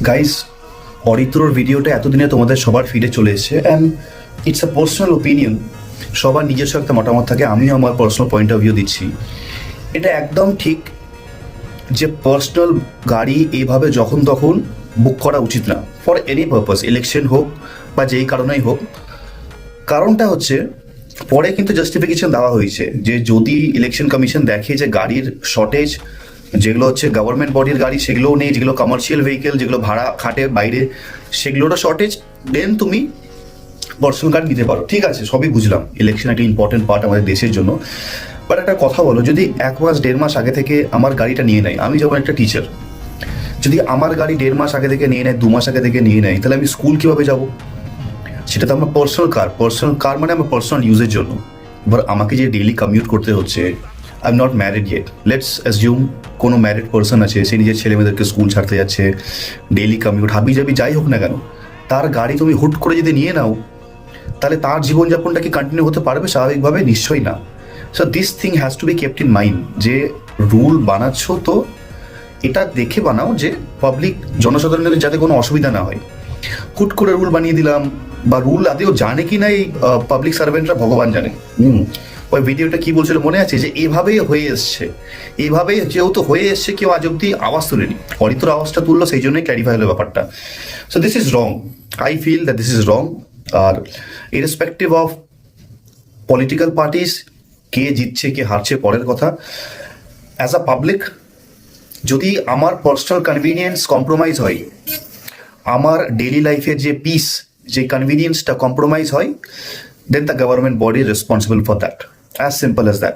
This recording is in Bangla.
গাইস, অরিত্রর ভিডিওটা এতদিনে তোমাদের সবার ফিডে চলে এসেছে and it's a personal opinion. সবার নিজস্ব একটা মতামত থাকে, আমিও আমার পার্সোনাল পয়েন্ট অফ ভিউ দিচ্ছি। এটা একদম ঠিক যে পার্সোনাল গাড়ি এইভাবে যখন তখন বুক করা উচিত না, ফর এনি পারপাস, ইলেকশন হোক বা যেই কারণেই হোক। কারণটা হচ্ছে পরে কিন্তু জাস্টিফিকেশন দেওয়া হয়েছে যে যদি ইলেকশন কমিশন দেখে যে গাড়ির শর্টেজ, যেগুলো হচ্ছে গভর্নমেন্ট বডির গাড়ি সেগুলোও নেই, যেগুলো কমার্শিয়াল ভেহিকেল, যেগুলো ভাড়া খাটে বাইরে, সেগুলোরও শর্টেজ, দেন তুমি পার্সোনাল কার নিতে পারো। ঠিক আছে, সবই বুঝলাম, ইলেকশন একটা ইম্পর্টেন্ট পার্ট আমাদের দেশের জন্য। বাট একটা কথা বলো, যদি 1 মাস 1.5 মাস আগে থেকে আমার গাড়িটা নিয়ে নেয়, আমি যখন একটা টিচার, যদি আমার গাড়ি 1.5 মাস আগে থেকে নিয়ে নেয়, 2 মাস আগে থেকে নিয়ে নেয়, তাহলে আমি স্কুল কীভাবে যাব? সেটা তো আমার পার্সোনাল কার মানে আমার পার্সোনাল ইউজের জন্য। এবার আমাকে যে ডেইলি কমিউট করতে হচ্ছে, I am not married yet, let's assume কোনো ম্যারিড পার্সন আছে, সে নিজের ছেলে মেয়েদেরকে স্কুল ছাড়তে যাচ্ছে, ডেইলি কমিউট হাবি যাবি যাই হোক না কেন, তার গাড়ি তুমি হুট করে যদি নিয়ে নাও, তাহলে তার জীবনযাপনটা কি কন্টিনিউ হতে পারবে স্বাভাবিকভাবে? নিশ্চয়ই না। So this thing has to be kept in mind, যে রুল বানাচ্ছ তো এটা দেখে বানাও যে পাবলিক জনসাধারণের যাতে কোনো অসুবিধা না হয়। হুট করে রুল বানিয়ে দিলাম, বা রুল আদেও জানে কি না এই পাবলিক সার্ভেন্টরা ভগবান জানে। ওই ভিডিওটা কি বলছিল মনে আছে, যে এভাবেই হয়ে এসছে, এভাবেই যেহেতু হয়ে এসছে, কেউ আজ অব্দি আওয়াজ তুলেনি, অরিত্র আওয়াজটা তুললো, সেই জন্যই ক্ল্যারিফাই হলো ব্যাপারটা। So this is wrong, I feel that this is wrong. আর ইরেসপেক্টিভ অফ পলিটিক্যাল পার্টিস, কে জিতছে কে হারছে পরের কথা, অ্যাজ আ পাবলিক যদি আমার পার্সোনাল কনভিনিয়েন্স কম্প্রোমাইজ হয়, আমার ডেইলি লাইফের যে পিস, যে কনভিনিয়েন্সটা কম্প্রোমাইজ হয়, then the government body is responsible for that, as simple as that.